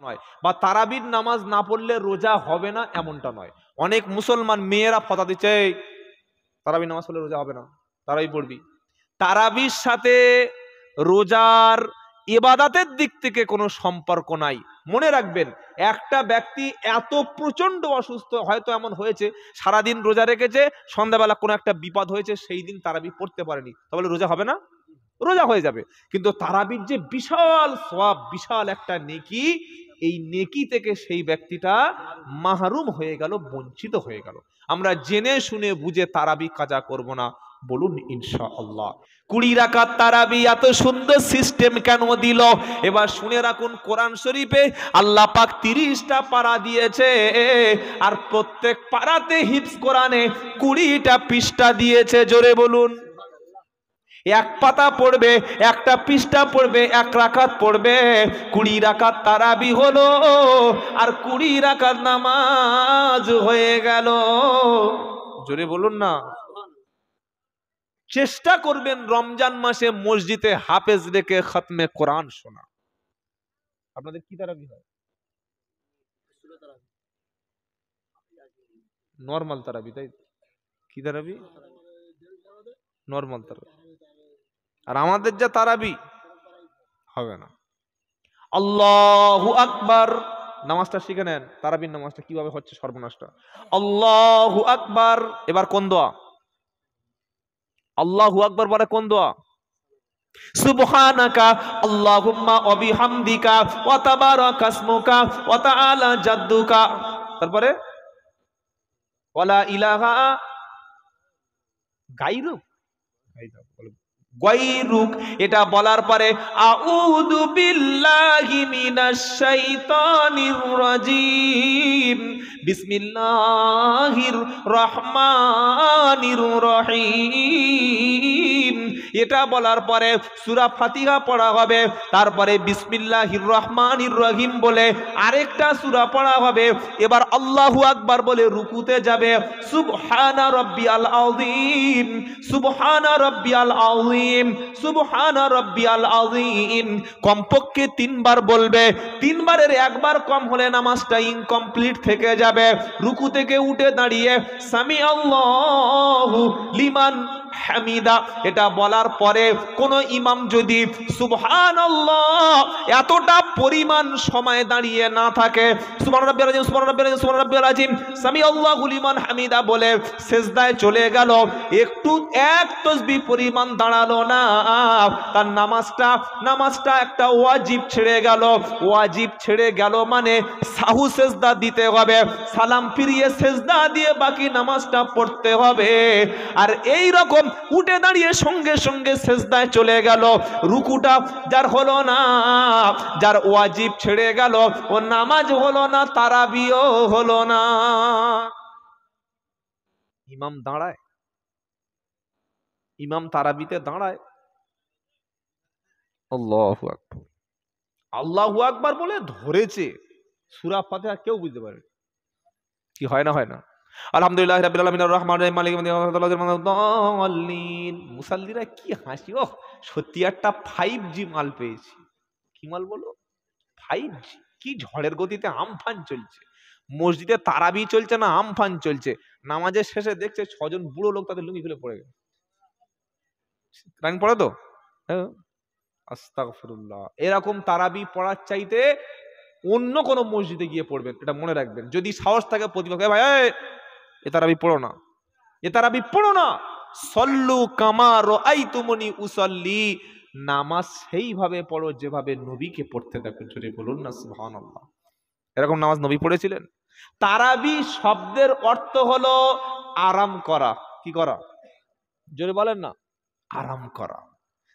নয়, বা তারাবির নামাজ না পড়লে রোজা হবে না এমনটা নয়। অনেক মুসলমান মেয়েরা ফতোয়া দিচ্ছে তারাবির নামাজ পড়লে রোজা হবে না, তারাবি পড়বি। তারাবির সাথে রোজার ইবাদতের দিক থেকে কোনো সম্পর্ক নাই। মনে রাখবেন, একটা ব্যক্তি এত প্রচন্ড অসুস্থ, হয়তো এমন হয়েছে সারাদিন রোজা রেখেছে, সন্ধ্যাবেলা কোনো একটা বিপদ হয়েছে, সেই দিন তারাবি পড়তে পারেনি, তাহলে রোজা হবে না? রোজা হয়ে যাবে। কিন্তু তারাবির যে বিশাল সওয়াব, বিশাল একটা নেকি, এই নেকি থেকে সেই ব্যক্তিটা মাহরুম হয়ে গেল, বঞ্চিত হয়ে গেল। আমরা জেনে শুনে বুঝে তারাবি কাজা করব না, বলুন ইনশাআল্লাহ। 20 রাকাত তারাবি এত সুন্দর সিস্টেম কেন দিল? এবার শুনে রাখুন, কোরআন শরীফে আল্লাহ পাক 30টা পারা দিয়েছে, আর প্রত্যেক পারাতে হিফজ কোরআনে 20টা পৃষ্ঠা দিয়েছে। জোরে বলুন। এক পাতা পড়বে, একটা পৃষ্ঠা পড়বে, এক রাকাত পড়বে, 20 রাকাত তারাবি হলো, আর 20 রাকাত নামাজ হয়ে গেল। জোরে বলুন না। চেষ্টা করবেন রমজান মাসে মসজিদে হাফেজ রেখে খতমে কোরআন শোনা। আপনাদের কি তারাবি হয়? নরমাল তারাবি, তাই? কি তারাবি? নরমাল তারাবি। আর আমাদের যা তারাবি হবে না। আল্লাহু আকবার, নামাজটা শিখে নেন, তারাবির নামাজটা কিভাবে হচ্ছে, সর্বনাশটা। আল্লাহু আকবার। এবার কোন দোয়া? আল্লাহু আকবার বলে কোন দোয়া? সুবহানাকা আল্লাহুম্মা ওয়া বিহামদিকা ওয়া তাবারাকা ইসমুকা ওয়া তাআলা জাদ্দুকা। তারপরে ওয়ালা ইলাহা গায়রুক, গায়রুক। এটা বলার পরে আউযু বিল্লাহি মিনাশ শাইতানির রাজীম, বিসমিল্লাহির রহমানির রহিম। এটা বলার পরে সূরা ফাতিহা পড়া হবে, তারপরে বিসমিল্লাহির রহমানির রহিম বলে আরেকটা সূরা পড়া হবে। এবার আল্লাহু আকবার বলে রুকুতে যাবে। সুবহানা রাব্বিয়াল আযীম, সুবহানা রাব্বিয়াল আযীম, সুবহানা রাব্বিয়াল আযীম কমপক্ষে 3 বার বলবে। 3 বারের একবার কম হলে নামাজটা ইনকমপ্লিট থেকে যাবে। রুকু থেকে উঠে দাঁড়িয়ে সামি আল্লাহু লিমান হামিদা, এটা বলার পরে কোন ইমাম যদি সুবহানাল্লাহ এতটা পরিমাণ সময় দাঁড়িয়ে না থাকে, সুবহান রাব্বিয়াল আযীম, সুবহান রাব্বিয়াল আযীম, সুবহান রাব্বিয়াল আযীম, সামি আল্লাহু লিমান হামিদা বলে সিজদায় চলে গেল, একটু এক তাসবিহ পরিমাণ দাঁড়ালো না, তার নামাজটা একটা ওয়াজিব ছেড়ে গেল। ওয়াজিব ছেড়ে গেল মানে সাহু সিজদা দিতে হবে, সালাম ফিরিয়ে সিজদা দিয়ে বাকি নামাজটা পড়তে হবে। আর এই রকম উঠে দাঁড়িয়ে সঙ্গে সঙ্গে সিজদায় চলে গেল, রুকুটা যার হলো না, যার ওয়াজিব ছেড়ে গেল, ও নামাজ হলো না, তারাবিও হলো না। ইমাম দাঁড়ায়, ইমাম তারাবিতে দাঁড়ায়, আল্লাহু আকবার, আল্লাহু আকবার বলে ধরেছে, সূরা ফাতিহা কেউ বুঝতে পারে কি হয় না? হয় না? আলহামদুলিল্লাহি রাব্বিল আলামিন আর রহমানির রহিম মালিকিল ইয়াউমিদ্দিন। মুসাল্লিরা কি হাসি! ওহ, সত্যি একটা 5G মাল পেয়েছি। কি মাল বলো? 5G। কি ঝড়ের গতিতে আমফান চলছে, মসজিদে তারাবি চলছে না, আমফান চলছে। নামাজের শেষে দেখছে 6 জন বুড়ো লোক তাদের লুঙ্গি খুলে পড়ে গেছে। রান পড়ে তো, হ্যাঁ, আস্তাগফিরুল্লাহ। এরকম তারাবি পড়ার চাইতে অন্য কোন মসজিদে গিয়ে পড়বেন, এটা মনে রাখবেন। যদি সাহস থাকে প্রতিপক্ষ, ভাই এ তারাবি পড়ো না, এ তারাবি পড়ো না, সল্লু কামা রাআইতুমুনি উসাল্লি, নামাজ সেইভাবে পড়ো যেভাবে নবীকে পড়তে দেখো। জোরে বলুন না সুবহানাল্লাহ। এরকম নামাজ নবী পড়েছিলেন। তারাবি শব্দের অর্থ হলো আরাম করা। কি করা? জোরে বলেন না। আরাম করা।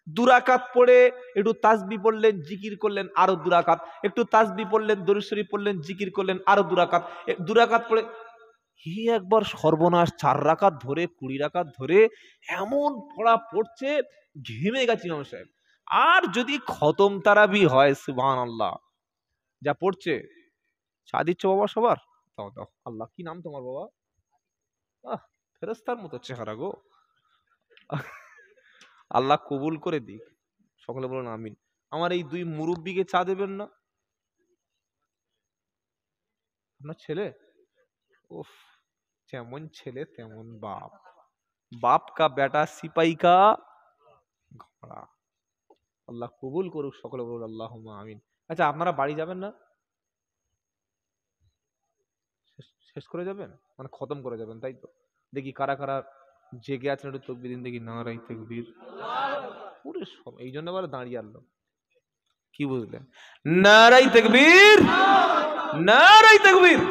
2 রাকাত পড়ে একটু তাসবিহ পড়লেন, জিকির করলেন, আরো 2 রাকাত, একটু তাসবিহ পড়লেন, দরুদ শরীফ পড়লেন, জিকির করলেন, আরো 2 রাকাত, 2 রাকাত পড়ে একবার সর্বনাশ 4 রাকাত ধরে, 20 রাকাত ধরে এমন পড়া পড়ছে, ঘেমে গেছি ইমাম সাহেব। আর যদি খতম তারাবি হয়, সুবহানাল্লাহ, যা পড়ছে, চা দিচ্ছ বাবা সবার, দাও দাও। আল্লাহ, কি নাম তোমার বাবা? ফেরেশতার মতো চেহারা গো। আল্লাহ কবুল করে দিক। সকলে বলুন আমিন। আমার এই 2 মুরব্বিকে চা দেবেন না? আপনার ছেলে? উফ, যেমন ছেলে তেমন বাপ, বাপ কা বেটা সিপাই কা ঘোড়া। আল্লাহ কবুল করুক, সকলে বলুন আল্লাহুম্মা আমিন। আচ্ছা, আপনারা বাড়ি যাবেন না? শেষ করে যাবেন, মানে খতম করে যাবেন, তাই তো? দেখি কারা কারা জেগে আছেন, একটু তকবীর দিন দেখি। নারাই তাকবীর। পুরো সব এই জন্য আবার দাঁড়িয়ে আনলো, কি বুঝলেন? নারাই তাকবীর, নারাই তাকবীর।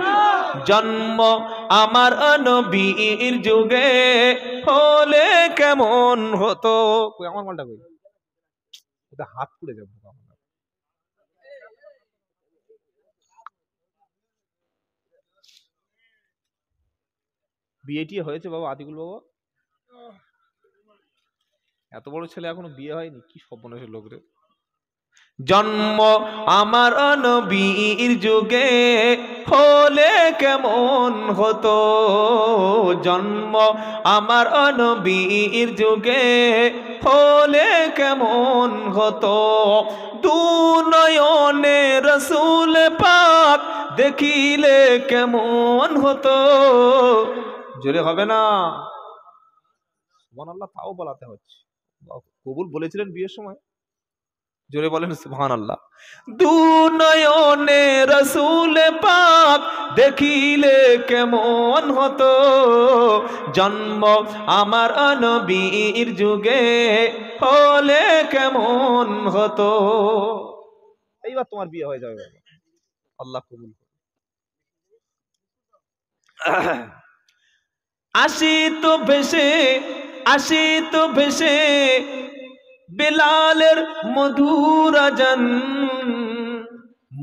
জন্ম আমার নবীর যুগে হলে কেমন হতো। কই আমার মালটা কই? ওটা হাত পুড়ে যাবে। বিয়েটি হয়েছে বাবা আতিকুল বাবা? এত বড় ছেলে এখনো বিয়ে হয়নি, কি সর্বনাশের লোক রে। জন্ম আমার নবীর যুগে হলে কেমন হতো, জন্ম আমার নবীর যুগে হলে কেমন হতো, দু নয়নে রসুল পাক দেখিলে কেমন হতো। জোরে হবে না? সুবহানাল্লাহ, তাও বলাতে হচ্ছে। কবুল বলেছিলেন বিয়ের সময়, জোরে বলেন সুবহানাল্লাহ। দু নয়নে রসুল পাক দেখিলে কেমন হতো, জন্ম আমার নবীর যুগে হলে কেমন হতো। এইবার তোমার বিয়ে হয়ে যাবে বাবা, আল্লাহ কবুল করুন। আসি তো ভেসে, আসি তো ভেসে বেলালের মধুর আজান।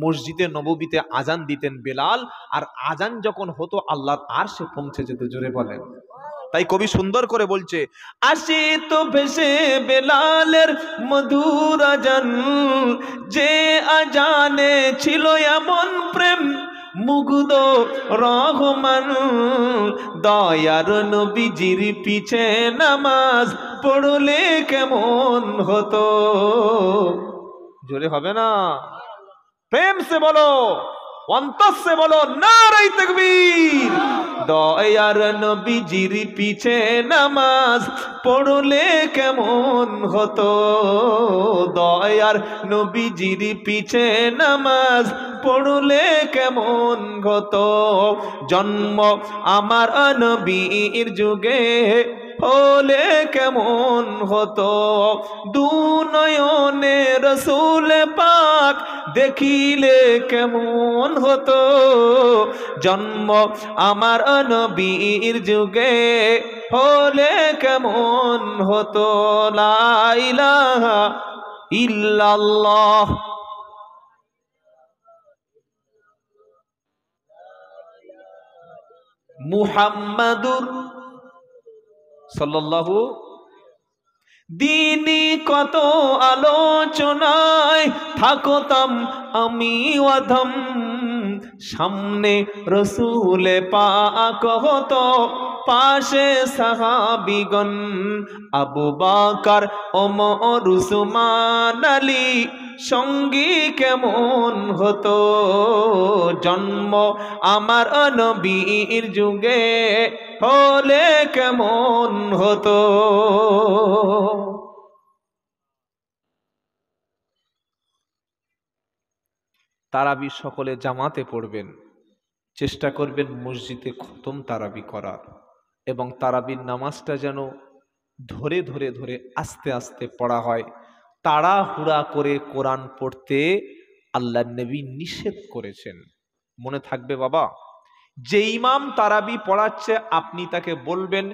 মসজিদে নববীতে আজান দিতেন বেলাল, আর আজান যখন হতো আল্লাহর আরশে পৌঁছে যেত। জোরে বলেন। তাই কবি সুন্দর করে বলছে, আসি তো ভেসে বেলালের মধুর আজান, যে আজানে ছিল এমন প্রেম মুগ্ধ রহমান, দয়ার নবীজির পিছে নামাজ পড়লে কেমন হতো। জোরে হবে না? প্রেম সে বলো, অন্তর সে বলো, নারাই তাকবীর। দয়ার নবীজির পিছে নামাজ পড়লে কেমন হতো, দয়ার নবীজির পিছে নামাজ পড়লে কেমন হতো, জন্ম আমার নবীর যুগে হলে কেমন হতো, দু নয়নে রসুল পাক দেখিলে কেমন হতো, জন্ম আমার নবীর যুগে হলে কেমন হতো। লা ইলাহা ইল্লাল্লাহ মুহাম্মাদুর সাল্লাল্লাহু। দিনই কত আলোচনায় থাকতাম আমি অধম, সামনে রসুলে পাক হতো, পাশে সাহাবিগণ আবু বকর ওমর উসমান আলী, সঙ্গী কেমন হতো, জন্ম আমার নবীর যুগে হলে কেমন হতো। তারাবি সকলে জামাতে পড়বেন, চেষ্টা করবেন মসজিদে খতম তারাবি করার, এবং তারাবির নামাজটা যেন ধরে ধরে ধরে আস্তে আস্তে পড়া হয়। তাড়াহুড়া করে কোরআন পড়তে আল্লাহ নবী নিষেধ করেছেন। মনে থাকবে বাবা, যে ইমাম তারাবি পড়াচ্ছে আপনি তাকে বলবেন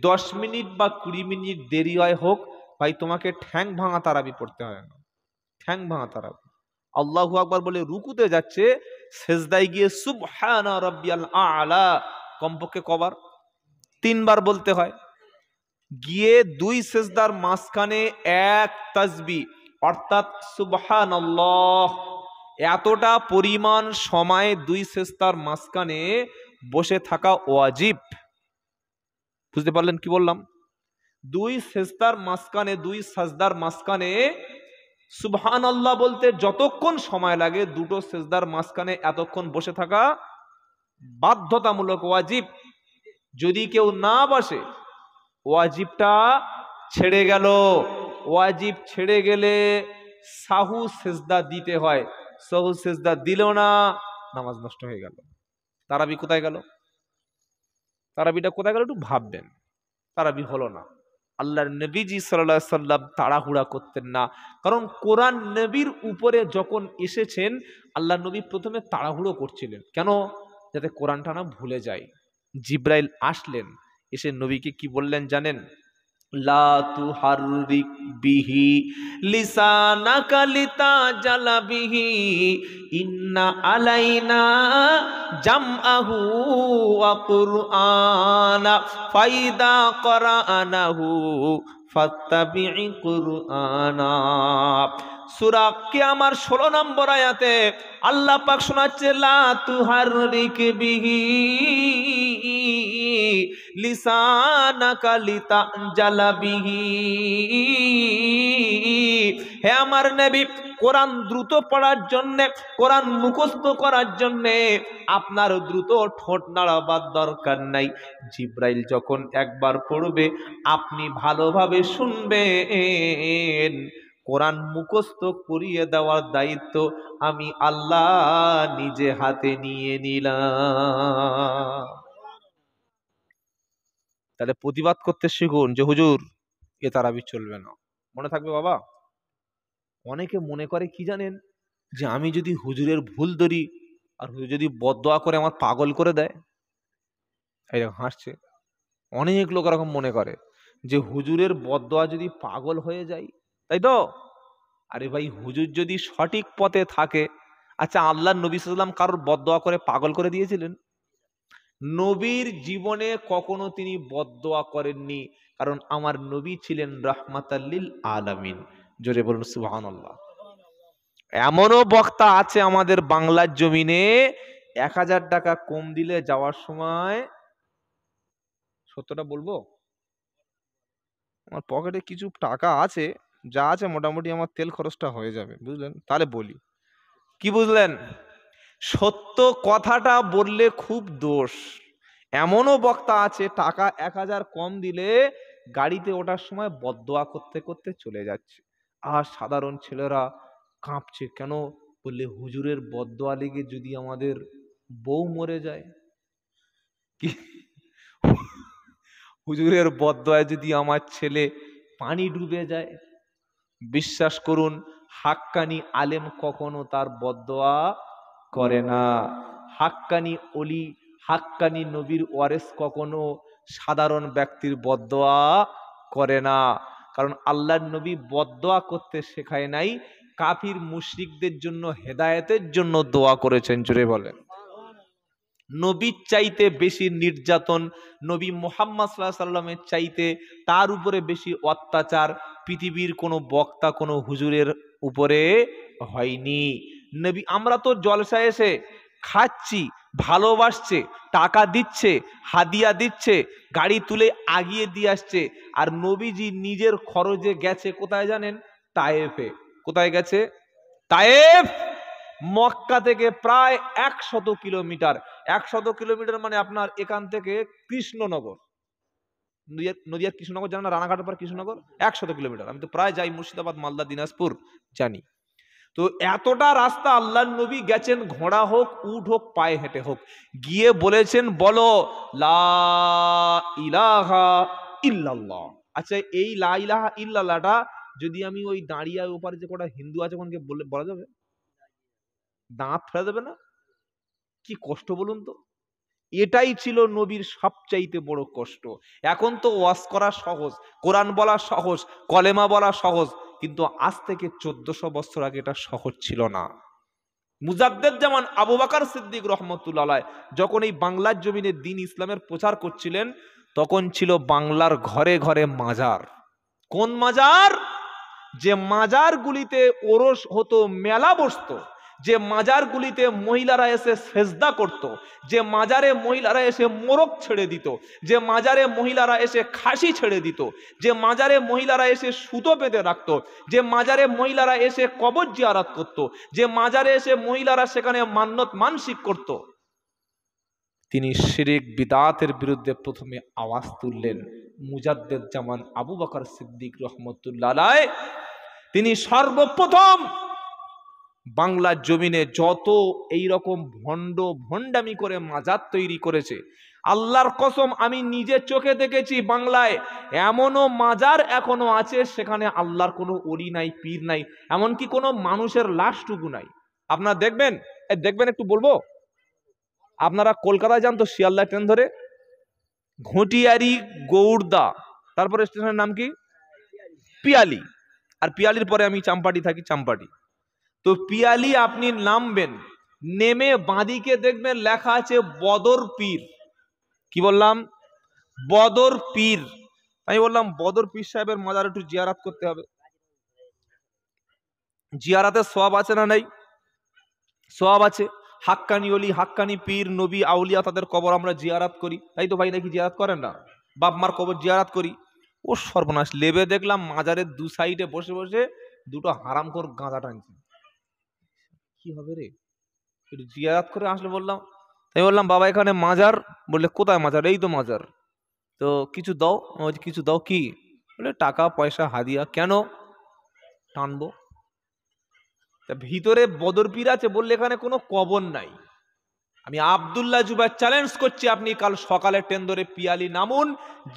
10 মিনিট বা 20 মিনিট দেরি হয় হোক, ভাই তোমাকে ঠ্যাং ভাঙা তারাবি পড়তে হয় না, ঠ্যাং ভাঙা তারাবি। আল্লাহু আকবার বলে রুকুতে যাচ্ছে, সেজদায় গিয়ে সুবহানা রাব্বিয়াল আলা কমপক্ষে কবার? 3 বার বলতে হয়। গিয়ে 2 সেজদার মাঝখানে এক তাসবিহ, অর্থাৎ সুবহানাল্লাহ, এতটা পরিমাণ সময় 2 সেজদার মাঝখানে বসে থাকা ওয়াজিব। বুঝতে পারলেন কি বললাম? 2 সেজদার মাঝখানে, 2 সাজদার মাঝখানে সুবহানাল্লাহ বলতে যতক্ষণ সময় লাগে, দুটো সেজদার মাঝখানে এতক্ষণ বসে থাকা বাধ্যতামূলক ওয়াজিব। যদি কেউ না বসে ওয়াজিবটা ছেড়ে গেল। ওয়াজিব ছেড়ে গেলে সাহু সেজদা দিতে হয়। সাহু সেজদা দিল না, নামাজ নষ্ট হয়ে গেল। তারাবি কোথায় গেল? তারাবিটা কোথায় গেল একটু ভাববেন। তারাবি হলো না। আল্লাহর নবীজি সাল্লাল্লাহু আলাইহি সাল্লাম তাড়াহুড়া করতেন না, কারণ কোরআন নবীর উপরে যখন এসেছেন আল্লাহ নবী প্রথমে তাড়াহুড়ো করছিলেন। কেন? যাতে কোরআনটা না ভুলে যায়। জিব্রাইল আসলেন, এসে নবীকে কি বললেন জানেন? লা তুহাররিক বিহি লিসানাকা লিতাজালা বিহি ইন্না আলাইনা জামআহু ওয়া কুরআনা ফাইদা করানাহু ফাত্তাবি'i কুরআনা। সূরা কিয়ামার 16 নম্বর আয়াতে আল্লাহ পাক শোনাচ্ছে লা তুহাররিক বিহি লিসানাকা লিতাজালা বিহি। হে আমার নবী, কোরআন দ্রুত পড়ার জন্য, কোরআন মুখস্থ করার জন্য আপনার দ্রুত ঠোঁট নাড়াবার দরকার নাই। জিব্রাইল যখন একবার পড়বে আপনি ভালোভাবে শুনবেন। কোরআন মুখস্থ করিয়ে দেওয়ার দায়িত্ব আমি আল্লাহ নিজে হাতে নিয়ে নিলাম। তাহলে প্রতিবাদ করতে শিখুন যে হুজুর এ তারাবি চলবে না। মনে থাকবে বাবা। অনেকে মনে করে কি জানেন, যে আমি যদি হুজুরের ভুল ধরি আর হুজুর যদি বদদোয়া করে আমার পাগল করে দেয়। এইরকম হাসছে। অনেক লোক এরকম মনে করে যে হুজুরের বদদোয়া যদি পাগল হয়ে যায়, তাই তো? আরে ভাই, হুজুর যদি সঠিক পথে থাকে, আচ্ছা আল্লাহ নবী সাল্লাল্লাহু আলাইহি ওয়াসাল্লাম কারোর বদদোয়া করে পাগল করে দিয়েছিলেন? নবীর জীবনে কখনো তিনি বদদোয়া করেননি, কারণ আমার নবী ছিলেন রাহমাতাল লিল আলামিন। জোরে বলুন সুবহানাল্লাহ। এমনও বক্তা আছে আমাদের বাংলার জমিনে 1000 টাকা কম দিলে যাওয়ার সময়, সত্যটা বলবো, আমার পকেটে কিছু টাকা আছে, যা আছে মোটামুটি আমার তেল খরচটা হয়ে যাবে, বুঝলেন? তাহলে বলি কি, বুঝলেন? সত্য কথাটা বললে খুব দোষ। এমনও বক্তা আছে টাকা 1000 কম দিলে গাড়িতে ওঠার সময় বদদোয়া করতে করতে চলে যাচ্ছে। আর সাধারণ ছেলেরা কাঁপছে, কেন? বললে হুজুরের বদদোয়া লেগে যদি আমাদের বউ মরে যায়, কি হুজুরের বদদোয়ায় যদি আমার ছেলে পানি ডুবে যায়। বিশ্বাস করুন, হাক্কানি আলেম কখনো তার বদদোয়া করে না। হাক্কানি ওলি, হাক্কানি নবীর ওয়ারেস কখনো সাধারণ ব্যক্তির বদদোয়া করে না। কারণ আল্লাহর নবী বদদোয়া করতে শেখায় নাই, কাফির মুশরিকদের জন্য হেদায়েতের জন্য দোয়া করেছেন। জোরে বলেন। নবীর চাইতে বেশি নির্যাতন, নবী মুহাম্মদ সাল্লাল্লাহু আলাইহি সাল্লামের চাইতে তার উপরে বেশি অত্যাচার পৃথিবীর কোনো বক্তা কোনো হুজুরের উপরে হয়নি। নবী, আমরা তো জলসায় এসে খাচ্ছি, ভালোবাসছে, টাকা দিচ্ছে, হাদিয়া দিচ্ছে, গাড়ি তুলে আগিয়ে দিয়ে আসছে। আর নবীজি নিজের খরচে গেছে কোথায় জানেন? তায়েফে। কোথায় গেছে? তায়েফ। মক্কা থেকে প্রায় 100 কিলোমিটার। 100 কিলোমিটার মানে আপনার এখান থেকে কৃষ্ণনগর, নদিয়ার কৃষ্ণনগর জানেন না? রানাঘাটের পর কৃষ্ণনগর 100 কিলোমিটার। আমি তো প্রায় যাই, মুর্শিদাবাদ, মালদা, দিনাজপুর জানি। তো এতটা রাস্তা আল্লাহর নবী গেছেন, ঘোড়া হোক, উট হোক, পায়ে হেঁটে হোক, গিয়ে বলেছেন বলো লা ইলাহা ইল্লাল্লাহ। আচ্ছা, এই লা ইলাহা ইল্লাল্লাহটা যদি আমি ওই দাঁড়িয়ে ওপারে যে কটা হিন্দু আছে ওখানে বলা যাবে? দাঁত ফেলে দেবে না? কি কষ্ট বলুন তো। এটাই ছিল নবীর সবচাইতে বড় কষ্ট। এখন তো ওয়াজ করা সহজ, কোরআন বলা সহজ, কলেমা বলা সহজ, কিন্তু আজ থেকে 1400 বছর আগে এটা সহজ ছিল না। মুজাদ্দেদ জামান আবু বকর সিদ্দিক রহমতুল্লাহ আলাইহি যখন এই বাংলার জমিনে দ্বীন ইসলামের প্রচার করছিলেন, তখন ছিল বাংলার ঘরে ঘরে মাজার। কোন মাজার? যে মাজারগুলিতে ওরস হতো, মেলা বসতো, যে মাজারগুলিতে মহিলারা এসে সেজদা করত, যে মাজারে মহিলারা এসে মোরগ ছেড়ে দিত, যে মাজারে মহিলারা এসে খাসি ছেড়ে দিত, যে মাজারে মহিলারা এসে সুতো বেঁধে রাখত, যে মাজারে মহিলারা এসে কবর জিয়ারত করত, যে মাজারে এসে মহিলারা সেখানে মান্নত মানসিক করত, তিনি শিরক বিদআতের বিরুদ্ধে প্রথমে আওয়াজ তুললেন। মুজাদ্দেদ জামান আবু বকর সিদ্দিক রহমতুল্লাহ আলাইহ তিনি সর্বপ্রথম বাংলার জমিনে যত এই রকম ভণ্ডামি করে মাজার তৈরি করেছে, আল্লাহর কসম আমি নিজের চোখে দেখেছি বাংলায় এমনও মাজার এখনো আছে সেখানে আল্লাহর কোনো ওলি নাই, পীর নাই, এমনকি কোনো মানুষের লাশটুকু নাই। আপনারা দেখবেন, দেখবেন একটু বলবো, আপনারা কলকাতায় যান তো শিয়ালদা ট্রেন ধরে, ঘটিয়ারি, গৌড়দা, তারপরে স্টেশনের নাম কি পিয়ালি, আর পিয়ালির পরে আমি চাম্পাটি থাকি, চাম্পাটি। তো পিয়ালি আপনি নামবেন, নেমে বাঁদিকে দেখবেন লেখা আছে বদর পীর। কি বললাম? বদর পীর। আমি বললাম বদর পীর সাহেবের মাজার একটু জিয়ারাত করতে হবে। জিয়ারাতের সওয়াব আছে না নেই? সওয়াব আছে। হাক্কানি ওলি, হাক্কানি পীর, নবী, আউলিয়া, তাদের কবর আমরা জিয়ারাত করি, তাই তো ভাই নাকি জিয়ারাত করেন না? বাপ মার কবর জিয়ারাত করি। ও সর্বনাশ, লেবে দেখলাম মাজারের দু সাইডে বসে বসে দুটো হারামখোর গাঁজা টানছে। কি হবে রে, একটু জিয়ারাত করে আসলে বললাম। তাই বললাম বাবা এখানে মাজার। বললে কোথায় মাজার? এই তো মাজার। তো কিছু দাও। কিছু দাও। কি? বলে টাকা পয়সা হাদিয়া। কেন? টানবো। তা ভিতরে বদর পীর আছে বললে এখানে কোনো কবর নাই। আমি আব্দুল্লাহ জুবাইর চ্যালেঞ্জ করছি, আপনি কাল সকালে ট্রেন ধরে পিয়ালি নামুন,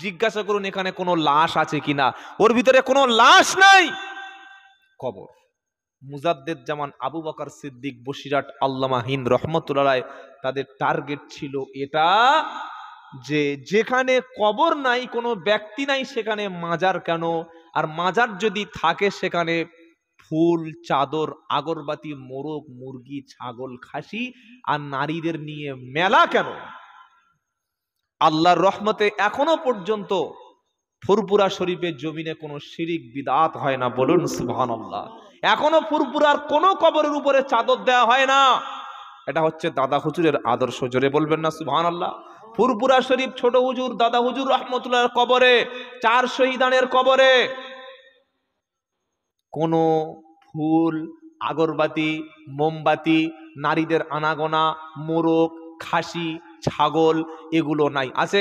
জিজ্ঞাসা করুন এখানে কোনো লাশ আছে কিনা। ওর ভিতরে কোনো লাশ নাই, কবর। মুজাদ্দেদ জামান আবু বকর সিদ্দিক বসিরহাট আল্লামা হিন্দ রহমতুল্লাহ তাদের টার্গেট ছিল এটা, যে যেখানে কবর নাই, কোনো ব্যক্তি নাই, সেখানে মাজার কেন? আর মাজার যদি থাকে সেখানে ফুল, চাদর, আগরবাতি, মোরগ, মুরগি, ছাগল, খাসি আর নারীদের নিয়ে মেলা কেন? আল্লাহর রহমতে এখনো পর্যন্ত ফুরপুরা শরীফের জমিনে কোনো শিরিক বিদআত হয় না, বলুন সুবহানাল্লাহ। এখনো ফুরপুরার কোনো কবরের উপরে চাদর দেওয়া হয় না। এটা হচ্ছে দাদা হুজুরের আদর্শ, জোরে বলবেন না সুবহানাল্লাহ। ফুরপুরা শরীফ ছোট হুজুর দাদা হুজুর রহমতুল্লাহর কবরে, 4 শহীদানের কবরে কোনো ফুল, আগরবাতি, মোমবাতি, নারীদের আনাগোনা, মোরগ, খাসি, ছাগল এগুলো নাই। আছে?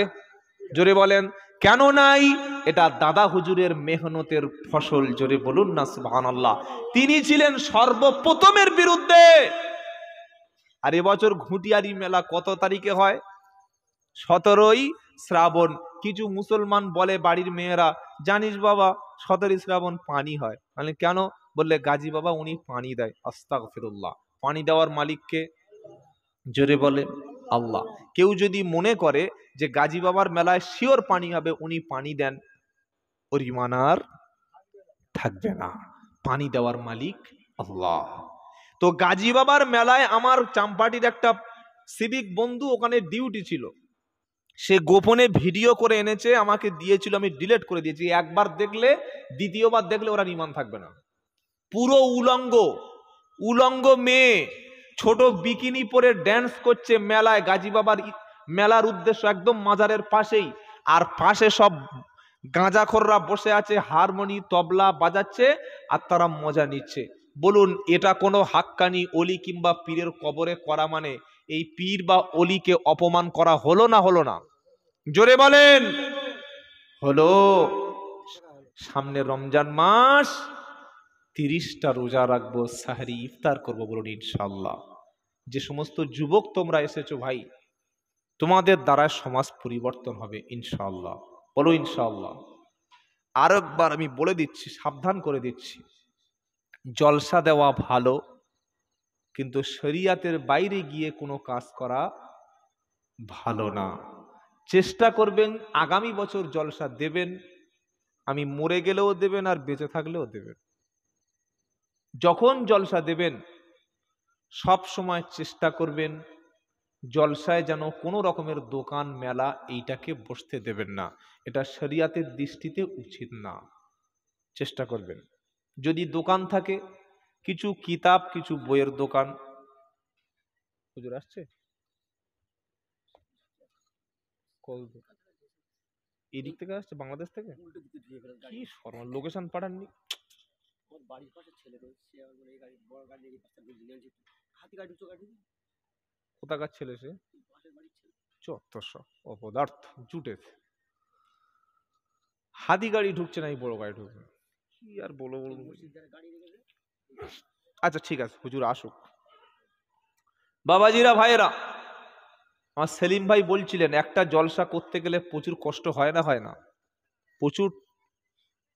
জোরে বলেন কেন নাই? এটা দাদা হুজুরের মেহনতের ফসল, জোরে বলুন না সুবহানাল্লাহ। তিনি ছিলেন সর্বপ্রথমের বিরুদ্ধে। আর এবছর ঘুটিয়ারি মেলা কত তারিখে হয়? 17ই শ্রাবণ। কিছু মুসলমান বলে বাড়ির মেয়েরা, জানিস বাবা 17ই শ্রাবণ পানি হয়। মানে কেন? বললে গাজী বাবা উনি পানি দেয়। আস্তাগফিরুল্লাহ। পানি দেওয়ার মালিককে? জোরে বলে আল্লাহ। কেউ যদি মনে করে যে গাজী বাবার মেলায় শিওর পানি হবে, উনি পানি দেন, ওর ঈমান আর থাকবে না। পানি দেওয়ার মালিক আল্লাহ। তো গাজী বাবার মেলায় আমার চাম্পাটির একটা সিভিক বন্ধু ওখানে ডিউটি ছিল, সে গোপনে ভিডিও করে এনেছে, আমাকে দিয়েছিল, আমি ডিলিট করে দিয়েছি। একবার দেখলে, দ্বিতীয়বার দেখলে ওরা ঈমান থাকবে না। পুরো উলঙ্গ মেয়ে ছোট বিকিনি পরে ড্যান্স করছে মেলায়, গাজী বাবার মেলার উদ্দেশ্য একদম মাজারের পাশেই। আর পাশে সব গাঁজাখোররা বসে আছে, হারমোনি তবলা বাজাচ্ছে আর তারা মজা নিচ্ছে। বলুন এটা কোনো হাক্কানি অলি কিংবা পীরের কবরে করা মানে এই পীর বা অলিকে অপমান করা হলো না হলো না? জোরে বলেন হলো। সামনে রমজান মাস, 30টা রোজা রাখবো, সাহরি ইফতার করবো, বলুন ইনশাআল্লাহ। যে সমস্ত যুবক তোমরা এসেছো ভাই, তোমাদের দ্বারা সমাজ পরিবর্তন হবে ইনশাআল্লাহ, বলো ইনশাআল্লাহ। আর একবার আমি বলে দিচ্ছি, সাবধান করে দিচ্ছি, জলসা দেওয়া ভালো, কিন্তু শরিয়াতের বাইরে গিয়ে কোনো কাজ করা ভালো না। চেষ্টা করবেন আগামী বছর জলসা দেবেন, আমি মরে গেলেও দেবেন আর বেঁচে থাকলেও দেবেন। যখন জলসা দেবেন সব সময় চেষ্টা করবেন জলসায় যেন কোনো রকমের দোকান মেলা এইটাকে বসতে দেবেন না, এটা শরিয়াতের দৃষ্টিতে উচিত না। চেষ্টা করবেন যদি দোকান থাকে, কিছু কিতাব, কিছু বইয়ের দোকান। হুজুর আসছে? এদিক থেকে আসছে, বাংলাদেশ থেকে। কি শর্মা, লোকেশন পাঠাননি। কোথাকার ছেলে সে? যত সব অপদার্থ জুটেছে। হাতি গাড়ি ঢুকছে না, এই বড় গাড়ি ঢুকবে, কি আর বলো বলো। আচ্ছা ঠিক আছে, হুজুর আসুক। বাবাজিরা, ভাইয়েরা, আমার সেলিম ভাই বলছিলেন একটা জলসা করতে গেলে প্রচুর কষ্ট হয় না, হয় না? প্রচুর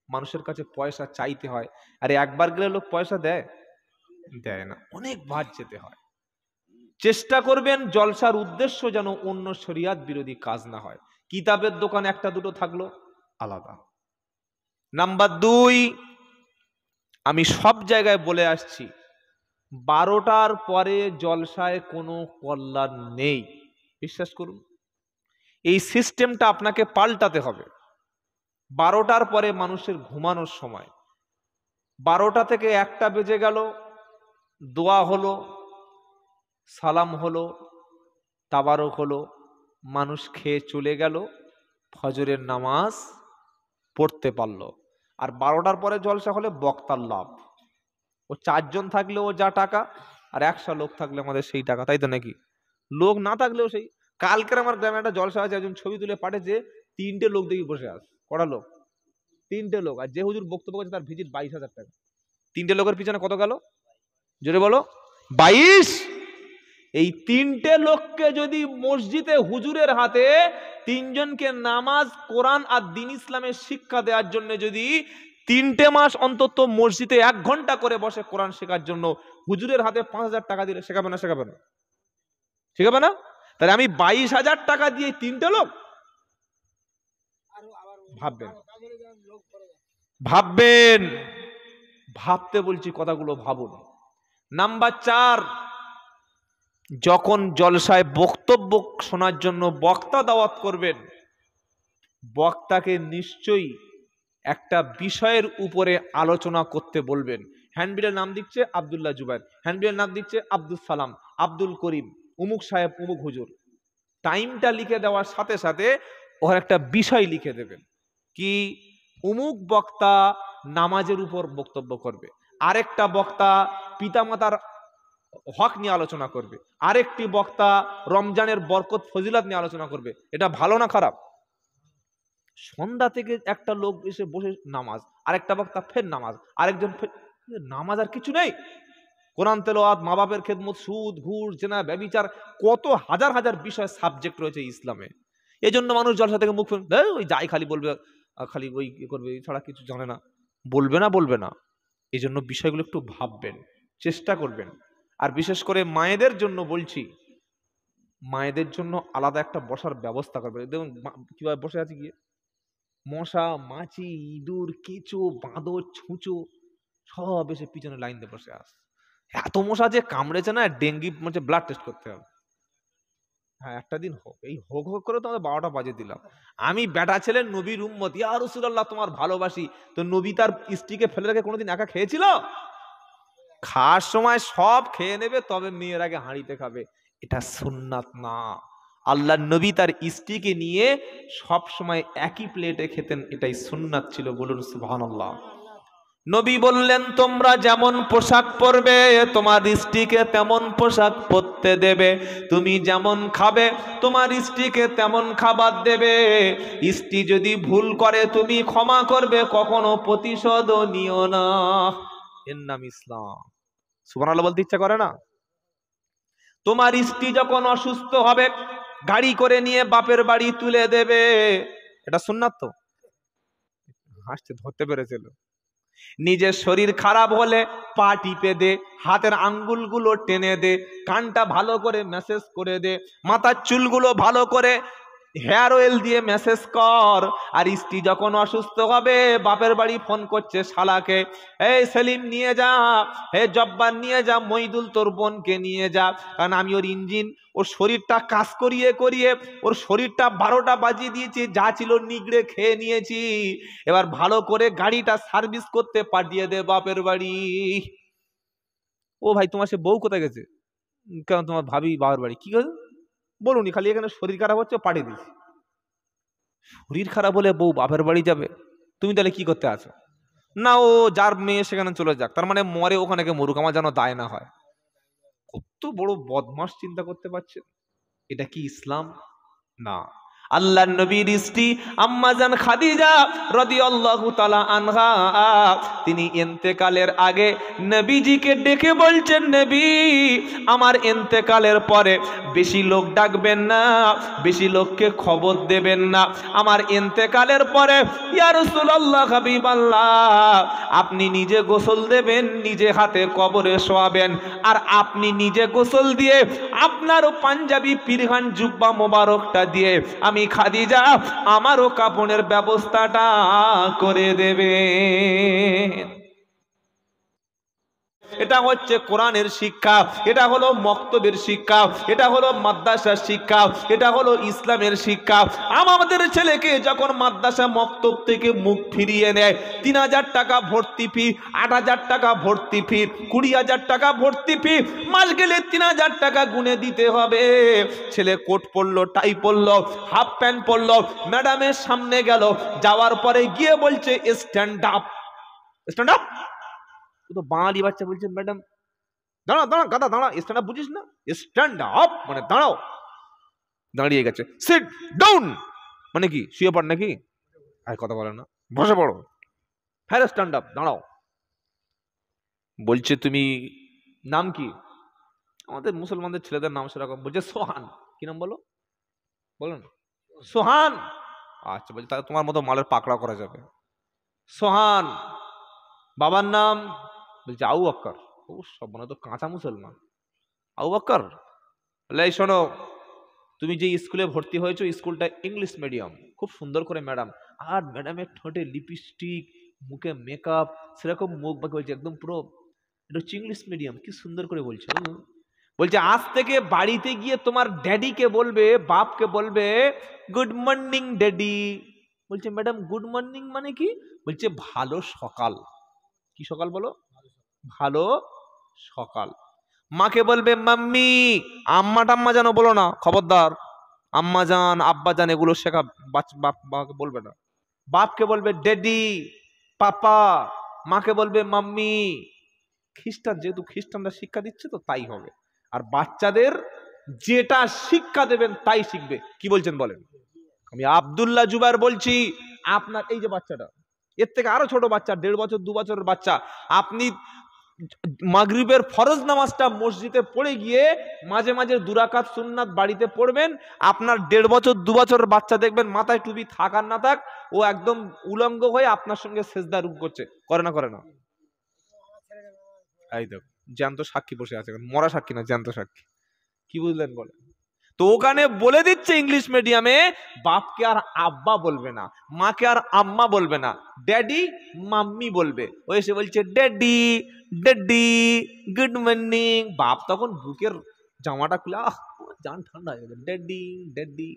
মানুষের কাছে পয়সা চাইতে হয়। আরে একবার গেলে লোক পয়সা দেয়? দেয় না, অনেকবার যেতে হয়। চেষ্টা করবেন জলসার উদ্দেশ্য যেন অন্য শরিয়াত বিরোধী কাজ না হয়। কিতাবের দোকান একটা দুটো থাকলো আলাদা। নাম্বার 2, আমি সব জায়গায় বলে আসছি, 12টার পরে জলসায় কোনো কল্যাণ নেই। বিশ্বাস করুন, এই সিস্টেমটা আপনাকে পাল্টাতে হবে। 12টার পরে মানুষের ঘুমানোর সময়, 12টা থেকে 1টা বেজে গেল, দোয়া হলো, সালাম হলো, তাবারক হলো, মানুষ খেয়ে চলে গেল, ফজরের নামাজ পড়তে পারলো। আর 12টার পরে জলসা হলে বক্তার লাভ। ও 4 জন থাকলে ও যা টাকা, আর 100 লোক থাকলে আমাদের সেই টাকা, তাই তো নাকি? লোক না থাকলেও সেই। কালকের আমার গ্রামে একটা জলসা আছে, একজন ছবি তুলে পাঠিয়েছে, 3টে লোক দেখি বসে আছে। কটা লোক? 3টে লোক। আর যে হুজুর বক্তব্য করছে তার ভিজিট 22,000 টাকা। 3টে লোকের পিছনে কত গেল? জোরে বলো। 22। এই 3টে লোককে যদি মসজিদে হুজুরের হাতে 3 জনকে নামাজ, কোরআন আর দ্বীন ইসলামের শিক্ষা দেওয়ার জন্য যদি 3টে মাস অন্তত মসজিদে 1 ঘন্টা করে বসে কোরআন শেখার জন্য হুজুরের হাতে 5,000 টাকা দিলে শেখাবে না? শেখাবে না? শেখাবে না? তাহলে আমি 22,000 টাকা দিয়ে 3টে লোক, ভাববেন, ভাববেন, ভাবতে বলছি, কথাগুলো ভাবুন। নাম্বার 4, যখন জলসায় বক্তব্য শোনার জন্য বক্তা দাওয়াত করবেন, বক্তাকে নিশ্চয়ই একটা বিষয়ের উপরে আলোচনা করতে বলবেন। হ্যান্ডবিলের নাম দিচ্ছে আব্দুল্লাহ জুবাইর, হ্যান্ডবিলের নাম দিচ্ছে আব্দুল সালাম, আব্দুল করিম, উমুক সাহেব, উমুক হুজুর। টাইমটা লিখে দেওয়ার সাথে সাথে ওর একটা বিষয় লিখে দেবেন, কি উমুক বক্তা নামাজের উপর বক্তব্য করবে, আরেকটা বক্তা পিতামাতার হক নিয়ে আলোচনা করবে, আরেকটি বক্তা রমজানের বরকত ফজিলত নিয়ে আলোচনা করবে। এটা ভালো না খারাপ? সন্ধ্যা থেকে একটা লোক এসে বসে নামাজ, আরেকটা বক্তা ফের নামাজ, আরেকজন ফের নামাজ, আর কিছু নেই। কোরআন তেলাওয়াত, মা বাপের খেদমত, সুদ, ঘুষ, জেনা, ব্যভিচার, কত হাজার হাজার বিষয় সাবজেক্ট রয়েছে ইসলামে। এই জন্য মানুষ জলসা থেকে মুখ ফের ওই যাই খালি বলবে, খালি ওই করবে, ছাড়া কিছু জানে না। বলবে না, বলবে না। এই জন্য বিষয়গুলো একটু ভাববেন, চেষ্টা করবেন। আর বিশেষ করে মায়েদের জন্য বলছি, মায়েদের জন্য আলাদা একটা বসার ব্যবস্থা করবে। দেখুন কিভাবে বসে আছে, গিয়ে মশা, মাছি, ইঁদুর, কেঁচো, বাঁদর, ছুঁচো সব এসে পিছনে লাইন দিয়ে বসে আছে। এত মশা যে কামড়েছে না, ডেঙ্গি ব্লাড টেস্ট করতে হবে। হ্যাঁ, একটা দিন হোক, এই হোক হোক করে তো আমাদের 12টা বাজে দিলাম। আমি বেটা ছেলে, নবীর উম্মত, ইয়া রাসূলুল্লাহ তোমার ভালোবাসি। তো নবী তার স্ত্রীকে ফেলে রেখে কোনোদিন একা খেয়েছিল? খাওয়ার সময় সব খেয়ে নেবে, তবে মেয়ের আগে হাঁড়িতে খাবে। এটা সুন্নাত না। আল্লাহর নবী তার স্ত্রীকে নিয়ে সব সময় একই প্লেটে খেতেন, এটাই সুন্নাত ছিল। বলুন সুবহানাল্লাহ। নবী বললেন, তোমরা যেমন পোশাক পরবে তোমার স্ত্রীকে তেমন পোশাক পরতে দেবে, তুমি যেমন খাবে তোমার স্ত্রীকে তেমন খাবার দেবে। স্ত্রী যদি ভুল করে তুমি ক্ষমা করবে, কখনো প্রতিশোধ নিও না। এর নাম ইসলাম। সুবহানাল্লাহ বলতে ইচ্ছা করে না? তোমার স্ত্রী যখন অসুস্থ হবে গাড়ি করে নিয়ে বাপের বাড়ি তুলে দেবে, এটা সুন্নাত তো? হাসতে ধরতে পেরেছিল। নিজের শরীর খারাপ হলে পা টিপে দে, হাতের আঙ্গুলগুলো টেনে দে, কানটা ভালো করে ম্যাসেজ করে দে, মাথার চুলগুলো ভালো করে হেয়ার অয়েল দিয়ে ম্যাসেজ কর। আর স্ত্রী যখন অসুস্থ হবে বাপের বাড়ি ফোন করছে শালাকে, এই সেলিম নিয়ে যা, হে জব্বার নিয়ে যা, মইদুল তোর বোনকে নিয়ে যা, কারণ আমি ওর ইঞ্জিন, ওর শরীরটা কাজ করিয়ে করিয়ে ওর শরীরটা 12টা বাজিয়ে দিয়েছি, যা ছিল নিগড়ে খেয়ে নিয়েছি, এবার ভালো করে গাড়িটা সার্ভিস করতে পাঠিয়ে দে বাপের বাড়ি। ও ভাই, তোমার সে বউ কোথায় গেছে? কেন, তোমার ভাবি বাপের বাড়ি? কি গেছে বলুনি, খালি এখানে শরীর খারাপ হচ্ছে পাঠিয়ে দিচ্ছি। শরীর খারাপ হলে বউ বাপের বাড়ি যাবে? তুমি তাহলে কি করতে আছো? না, ও যার মেয়ে সেখানে চলে যাক, তার মানে মরে ওখানে কে মরুক, আমার যেন দায় না হয়। কত বড় বদমাস চিন্তা করতে পারছেন? এটা কি ইসলাম? না। আল্লাহর নবীর স্ত্রী আম্মা জান খাদিজা রাদিয়াল্লাহু তাআলা আনহা তিনি ইন্তেকালের আগে নবীজিকে ডেকে বলছেন, নবী আমার ইন্তেকালের পরে বেশি লোক ডাকবেন না, বেশি লোককে খবর দেবেন না। আমার ইন্তেকালের পরে ইয়া রাসূলুল্লাহ হাবিবাল্লাহ আপনি নিজে গোসল দেবেন, নিজে হাতে কবরে শোয়াবেন, আর আপনি নিজে গোসল দিয়ে আপনার পাঞ্জাবি পিরহান জুব্বা মোবারকটা দিয়ে আমি খাদিজা আমারও কাপড়ের ব্যবস্থাটা করে দেবে। এটা হচ্ছে কোরআনের শিক্ষা, এটা হলো মক্তবের শিক্ষা, এটা হলো মাদ্রাসার শিক্ষা, এটা হলো ইসলামের শিক্ষা। আমাদের ছেলেকে যখন মাদ্রাসা মক্তব থেকে মুখ ফিরিয়ে নেয়, 3000 টাকা ভর্তি ফি, 8000 টাকা ভর্তি ফি, 20000 টাকা ভর্তি ফি, মাস গেলে 3000 টাকা গুনে দিতে হবে। ছেলে কোট পরলো, টাই পরলো, হাফ প্যান্ট পরলো, ম্যাডামের সামনে গেল, যাওয়ার পরে গিয়ে বলছে স্ট্যান্ড আপ, স্ট্যান্ড আপ। তো বাঙালি বাচ্চা বলছে ম্যাডাম দাঁড়া দাঁড়া গাদা দাঁড়া, স্ট্যান্ড আপ বুঝিস না, স্ট্যান্ড আপ মানে দাঁড়াও। দাঁড়িয়ে গেছে। সিট ডাউন মানে কি শুয়ে পড় নাকি? আর কথা বলে না, বসে পড়ো। হ্যাঁ স্ট্যান্ড আপ, দাঁড়াও। বলছে তুমি নাম কি? আমাদের মুসলমানদের ছেলেদের নাম সেরকম। বলছে সোহান। কি নাম বলো? বলো না। সোহান। আচ্ছা, বলছে তাহলে তোমার মতো মালের পাকড়া করা যাবে। সোহান। বাবার নাম? বলছে আবু বকর। ও সব মনে তো কাঁচা মুসলমান। আবু বকর। বলে এই শোনো, তুমি যে স্কুলে ভর্তি হয়েছো স্কুলটা ইংলিশ মিডিয়াম, খুব সুন্দর করে ম্যাডাম, আর ম্যাডামের ঠোঁটে লিপস্টিক, মুখে মেকআপ, সেরকম মুখ বাকি বলছে একদম পুরো, এটা হচ্ছে ইংলিশ মিডিয়াম। কি সুন্দর করে বলছে। বলছে আজ থেকে বাড়িতে গিয়ে তোমার ড্যাডিকে বলবে, বাপকে বলবে গুড মর্নিং ড্যাডি। বলছে ম্যাডাম গুড মর্নিং মানে কি? বলছে ভালো সকাল। কি সকাল বলো? ভালো সকাল। মাকে বলবে মাম্মি, আম্মা টাম্মা যেন বলো না, খবরদার। আম্মা জান আব্বা জান এগুলো শেখা বাপকে বলবে না। বাপকে বলবে ড্যাডি, পাপা। মাকে বলবে মাম্মি। খ্রিস্টান যেহেতু খ্রিস্টানরা শিক্ষা দিচ্ছে তো তাই হবে। আর বাচ্চাদের যেটা শিক্ষা দেবেন তাই শিখবে। কি বলছেন বলেন? আমি আব্দুল্লাহ জুবায়ের বলছি, আপনার এই যে বাচ্চাটা, এর থেকে আরো ছোট বাচ্চা, 1.5 বছর 2 বছরের বাচ্চা, আপনি মাগরিবের ফরজ নামাজটা মসজিদে পড়ে গিয়ে মাঝে মাঝে 2 রাকাত সুন্নাত বাড়িতে পড়বেন। আপনার 1.5 বছর 2 বছরের বাচ্চা দেখবেন মাথায় টুপি থাক আর না থাক, ও একদম উলঙ্গ হয়ে আপনার সঙ্গে সেজদা রুকু করছে। করে না? করে না? এই দেখো জ্যান্ত সাক্ষী বসে আছে, মরা সাক্ষী না, জ্যান্ত সাক্ষী। কি বুঝলেন বলেন? তো ওখানে বলে দিচ্ছে ইংলিশ মিডিয়ামে বাপকে আর আব্বা বলবে না, মাকে আর আম্মা বলবে না, ড্যাডি মাম্মি বলবে। ও এসে বলছে ড্যাডি ড্যাডি গুড মর্নিং। বাপ তখন বুকের জামাটা খুলে জান ঠান্ডা হয়ে গেছে, ড্যাডি ড্যাডি।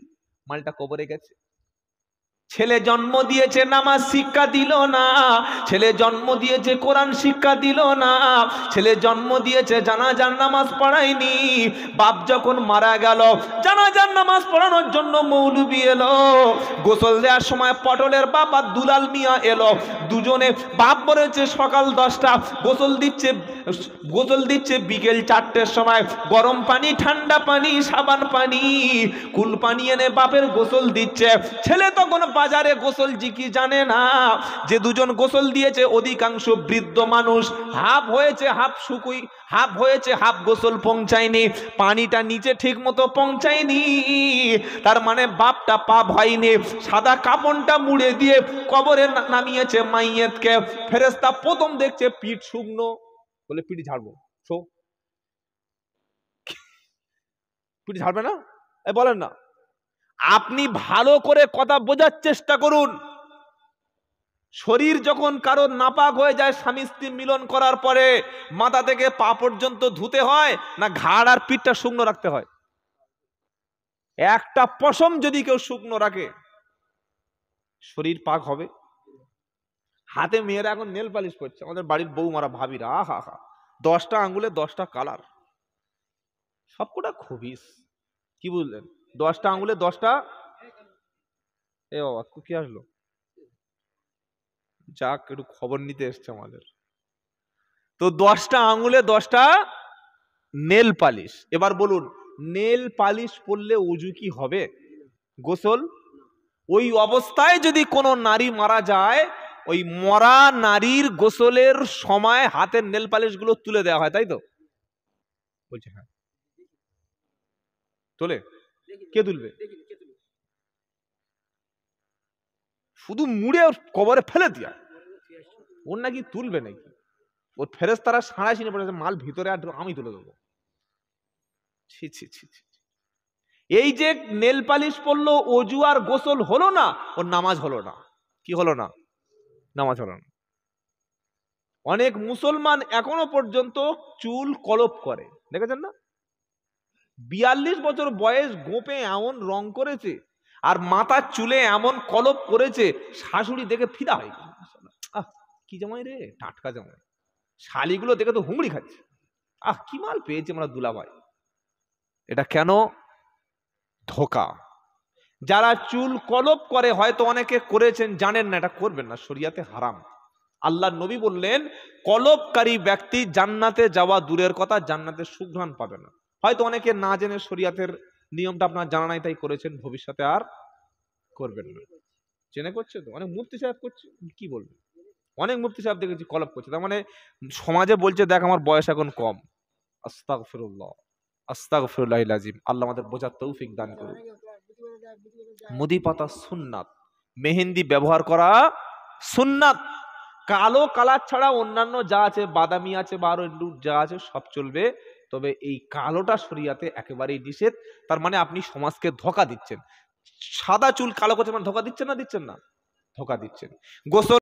মালটা কবরে গেছে। ছেলে জন্ম দিয়েছে নামাজ শিক্ষা দিল না, ছেলে জন্ম দিয়েছে কোরআন শিক্ষা দিল না, ছেলে জন্ম দিয়েছে জানাজার নামাজ পড়ায়নি। বাপ যখন মারা গেল জানাজার নামাজ পড়ানোর জন্য মৌলবি এলো। গোসল দেওয়ার সময় পটলের বাপ আর দুলাল মিয়া এলো। দুজনে, বাপ বলেছে সকাল 10টা, গোসল দিচ্ছে বিকেল 4টের সময়। গরম পানি, ঠান্ডা পানি, সাবান পানি, কুল পানি এনে বাপের গোসল দিচ্ছে। ছেলে তখন বাজারে গোসল কি জানে না যে দুজন গোসল দিয়েছে অধিকাংশ বৃদ্ধ মানুষ। হাফ হয়েছে হাফ শুকুই, হাফ হয়েছে হাফ গোসল পৌঁছায়নি, পানিটা নিচে ঠিক মতো পৌঁছায়নি। তার মানে বাপটা পাপ হয়নি। সাদা কাপড়টা মুড়ে দিয়ে কবরে নামিয়েছে মাইয়েতকে। ফেরেশতা প্রথম দেখছে পিঠ শুকনো, বলে পিঠ ঝাড়বো। পিঠ ঝাড়বে না? বলেন না। আপনি ভালো করে কথা বোঝার চেষ্টা করুন। শরীর যখন কারো নাপাক হয়ে যায়, স্বামী স্ত্রী মিলন করার পরে মাথা থেকে পা পর্যন্ত ধুতে হয় না ঘাড় আর পিঠটা শুকনো রাখতে হয়? একটা পশম যদি কেউ শুকনো রাখে শরীর পাক হবে? হাতে মেয়েরা এখন নেল পালিশ করছে, আমাদের বাড়ির বৌমারা ভাবিরা, আহা হা, 10টা আঙ্গুলে 10টা কালার, সবকটা খবিস। কি বুঝলেন? 10টা আঙ্গুলে 10টা। এ বাবা কি আসলো? যাক, একটু খবর নিতে এসছে আমাদের। তো 10টা আঙ্গুলে 10টা নেল পালিশ। এবার বলুন, নেল পালিশ পরলে ওযু কি হবে? গোসল, ওই অবস্থায় যদি কোনো নারী মারা যায়, ওই মরা নারীর গোসলের সময় হাতের নেল পালিশ গুলো তুলে দেওয়া হয়, তাই তো? বলছে হ্যাঁ। তোলে? কে তুলবে? শুধু মুড়ে কবরে ফেলে দিয়া, ওর নাকি তুলবে নাকি? ওর ফেরেশতারা সাড়া ছিনে পড়েছে, মাল ভিতরে আর আমি তুলে দেবো। ছি ছি ছি ছি। এই যে নেল পালিশ পড়লো, অজু আর গোসল হলো না, ওর নামাজ হলো না। কি হলো না? নামাজ হলো না। অনেক মুসলমান এখনো পর্যন্ত চুল কলপ করে, দেখেছেন না? 42 বছর বয়স, গোপে এমন রং করেছে আর মাথার চুলে এমন কলপ করেছে, শাশুড়ি দেখে ফিদা হয়ে গেল। আহ কি জামাই রে, টাটকা জামাই। শালিগুলো দেখে তো হুমড়ি খাচ্ছে, আহ কি মাল পেয়েছে আমরা দুলাভাই। এটা কেন? ধোঁকা। যারা চুল কলপ করে, হয়তো অনেকে করেছেন, জানেন না, এটা করবেন না, শরিয়াতে হারাম। আল্লাহ নবী বললেন, কলপকারী ব্যক্তি জান্নাতে যাওয়া দূরের কথা, জান্নাতের সুঘ্রাণ পাবে না। হয়তো অনেকে না জেনে শরিয়াতের নিয়মটা আপনার জানা নাই, তাই করেছেন, ভবিষ্যতে আর করবেন না। জেনে করছে তো, অনেক মুফতি সাহেব করছে, কি বলবে, অনেক মুফতি সাহেব দেখেছি কলপ করছে। তার মানে সমাজে বলছে, দেখ আমার বয়স এখন কম। আস্তাগফিরুল্লাহ, আস্তাগফিরুল্লাহিল আযীম। আল্লাহ আমাদের বোঝার তৌফিক দান করুন। মুদি পাতা সুন্নাত, মেহেন্দি ব্যবহার করা সুন্নাত। কালো কালার ছাড়া অন্যান্য যা আছে, বাদামি আছে বা আরো যা আছে, সব চলবে। তবে এই কালোটা শরিয়াতে একেবারেই নিষেধ। তার মানে আপনি সমাজকে ধোঁকা দিচ্ছেন। সাদা চুল কালো করতে মানে ধোঁকা দিচ্ছেন না? দিচ্ছেন না? ধোঁকা দিচ্ছেন। গোসল